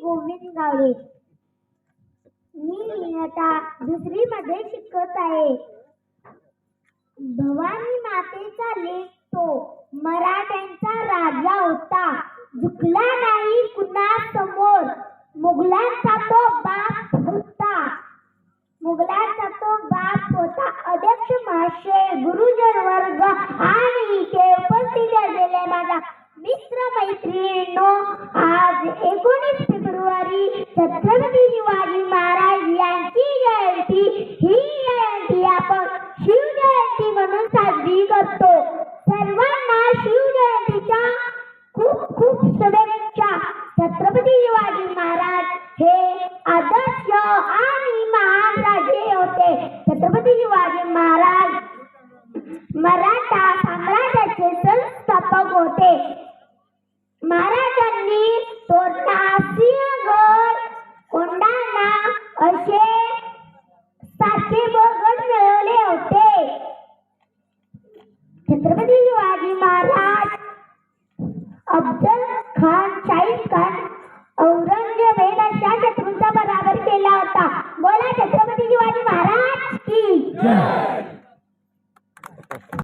गोविंद गावडे. मी आता दुसरी मध्ये शिकत आहे. भवानी मातेचा लेक तो मराठ्यांचा राजा होता, झुकला नाही कुणासमोर. मुघलांचा तो बाप होता. अध्यक्ष महाशय, गुरुजन वर्ग आणि इथे उपस्थित असलेले माझा मित्र मैत्रिणींनो, आज 19 फेब्रुवारी छत्रपती शिवाजी महाराज यांची जयंती. ही जयंती आपण शिवजयंती म्हणून साजरी करतो. सर्वांना शिवजयंतीच्या खूप खूप शुभेच्छा. छत्रपती शिवाजी महाराज हे आदर्श आणि महान राजे होते. छत्रपती शिवाजी महाराज मराठा साम्राज्याचे संस्थापक होते. महाराजांनी तोरणा, सिंहगड, कोंढाणा असे सारखे गड मिळवले होते. छत्रपती शिवाजी महाराज अफजल खान, शाहीर खान, औरंगजेब अशा शत्रूंचा पराभव केला होता. बोला छत्रपती शिवाजी महाराज की जय.